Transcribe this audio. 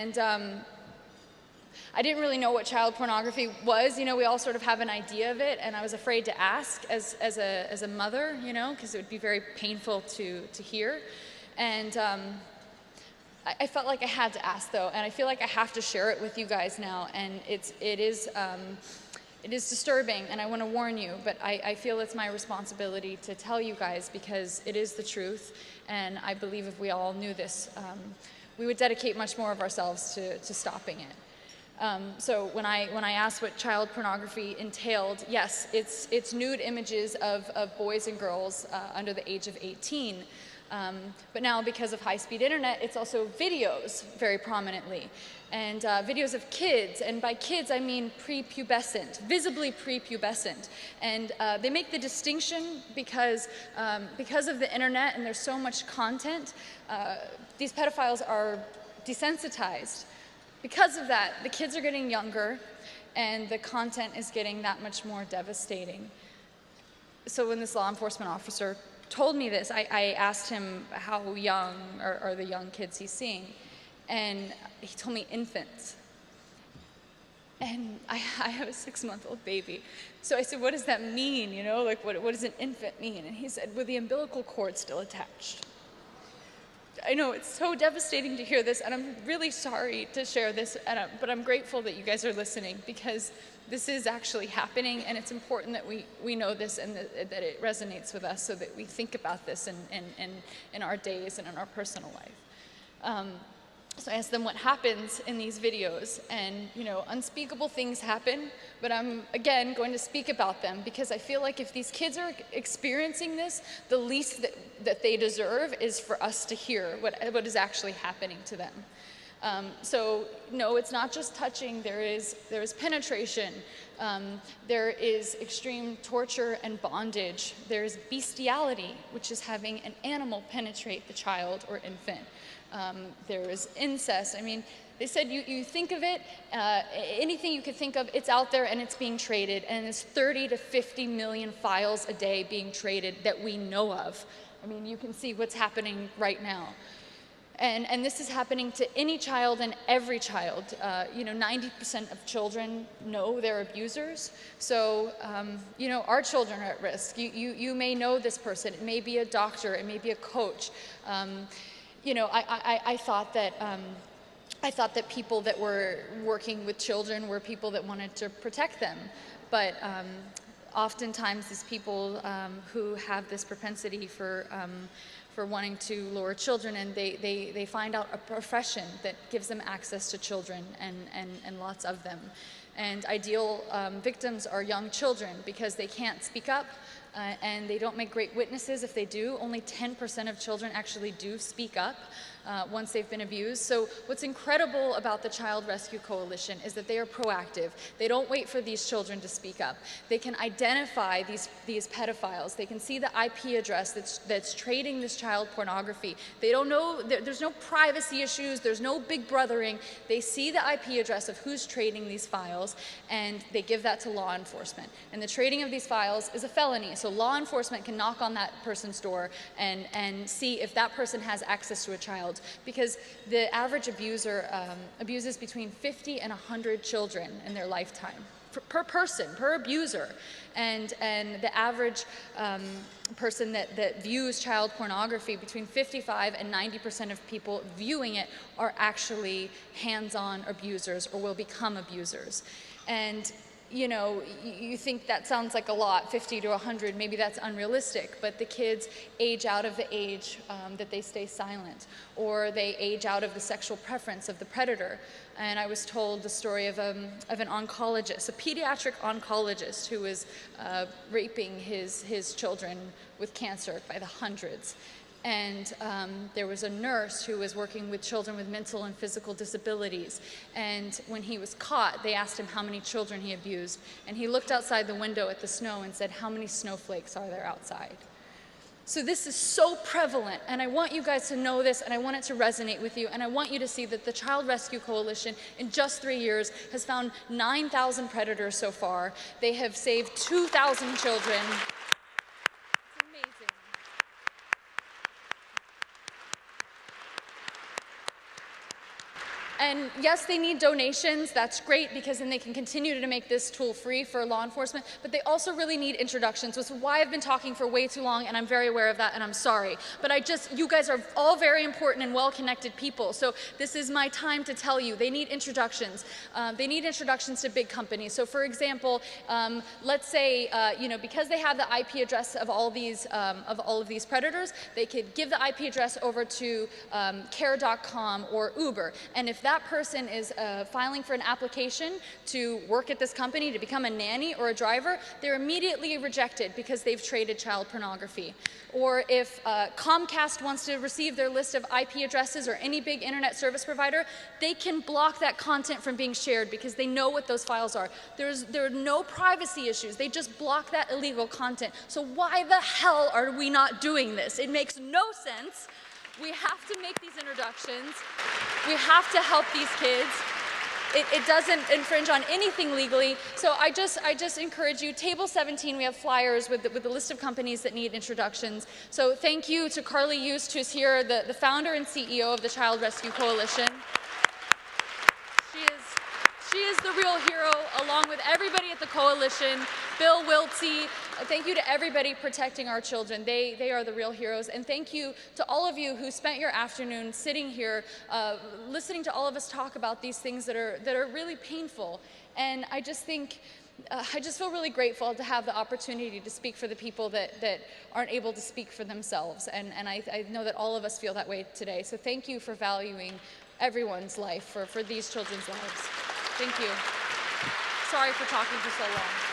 And I didn't really know what child pornography was. You know, we all sort of have an idea of it, and I was afraid to ask as a mother, you know, because it would be very painful to hear. And I felt like I had to ask, though, and I feel like I have to share it with you guys now. And it is disturbing, and I want to warn you, but I feel it's my responsibility to tell you guys because it is the truth, and I believe if we all knew this, we would dedicate much more of ourselves to stopping it. So when I asked what child pornography entailed, yes, it's nude images of boys and girls under the age of 18. But now, because of high-speed internet, it's also videos very prominently. And videos of kids, and by kids I mean prepubescent, visibly prepubescent. And they make the distinction because of the internet and there's so much content, these pedophiles are desensitized. Because of that, the kids are getting younger and the content is getting that much more devastating. So when this law enforcement officer told me this, I asked him how young are the young kids he's seeing, and he told me infants. And I have a 6-month-old baby. So I said, what does that mean? You know, like what does an infant mean? And he said, well, the umbilical cord's still attached. I know it's so devastating to hear this, and I'm really sorry to share this, but I'm grateful that you guys are listening because this is actually happening, and it's important that we know this and that it resonates with us so that we think about this in our days and in our personal life. So I asked them what happens in these videos, and you know, unspeakable things happen, but I'm again going to speak about them because I feel like if these kids are experiencing this, the least that they deserve is for us to hear what is actually happening to them. So no, it's not just touching, there is penetration, there is extreme torture and bondage, there is bestiality, which is having an animal penetrate the child or infant. There is incest. I mean, they said you think of it, anything you could think of, it's out there and it's being traded, and there's 30 to 50 million files a day being traded that we know of. I mean, you can see what's happening right now. And this is happening to any child and every child. You know, 90% of children know their abusers. So, you know, our children are at risk. You may know this person. It may be a doctor. It may be a coach. You know, I thought that people that were working with children were people that wanted to protect them. But oftentimes these people who have this propensity for wanting to lure children, and they find out a profession that gives them access to children and lots of them. And ideal victims are young children because they can't speak up and they don't make great witnesses. If they do, only 10% of children actually do speak up once they've been abused. So what's incredible about the Child Rescue Coalition is that they are proactive. They don't wait for these children to speak up. They can identify these pedophiles. They can see the IP address that's trading this child pornography. They don't know, there's no privacy issues, there's no big brothering. They see the IP address of who's trading these files, and they give that to law enforcement. And the trading of these files is a felony, so law enforcement can knock on that person's door and see if that person has access to a child. Because the average abuser abuses between 50 and 100 children in their lifetime, per person, per abuser. And the average person that views child pornography, between 55 and 90% of people viewing it are actually hands-on abusers or will become abusers. And you know, you think that sounds like a lot, 50 to 100, maybe that's unrealistic, but the kids age out of the age that they stay silent, or they age out of the sexual preference of the predator. And I was told the story of an oncologist, a pediatric oncologist who was raping his children with cancer by the hundreds. And there was a nurse who was working with children with mental and physical disabilities. And when he was caught, they asked him how many children he abused. And he looked outside the window at the snow and said, how many snowflakes are there outside? So this is so prevalent, and I want you guys to know this, and I want it to resonate with you, and I want you to see that the Child Rescue Coalition, in just 3 years, has found 9,000 predators so far. They have saved 2,000 children. And yes, they need donations. That's great, because then they can continue to make this tool free for law enforcement, but they also really need introductions, which is why I've been talking for way too long, and I'm very aware of that, and I'm sorry. But you guys are all very important and well-connected people, so this is my time to tell you, they need introductions. They need introductions to big companies. So for example, let's say, because they have the IP address of all of these predators, they could give the IP address over to care.com or Uber. And if that person is filing for an application to work at this company, to become a nanny or a driver, they're immediately rejected because they've traded child pornography. Or if Comcast wants to receive their list of IP addresses, or any big internet service provider, they can block that content from being shared because they know what those files are. There are no privacy issues. They just block that illegal content. So why the hell are we not doing this? It makes no sense. We have to make these introductions. We have to help these kids. It doesn't infringe on anything legally. So I just encourage you, table 17, we have flyers with the list of companies that need introductions. So thank you to Carly Youst, who's here, the founder and CEO of the Child Rescue Coalition. She is the real hero, along with everybody at the coalition, Bill Wiltsey. Thank you to everybody protecting our children. They are the real heroes. And thank you to all of you who spent your afternoon sitting here, listening to all of us talk about these things that are really painful. And I just think, I just feel really grateful to have the opportunity to speak for the people that aren't able to speak for themselves. And I know that all of us feel that way today. So thank you for valuing everyone's life, for these children's lives. Thank you. Sorry for talking for so long.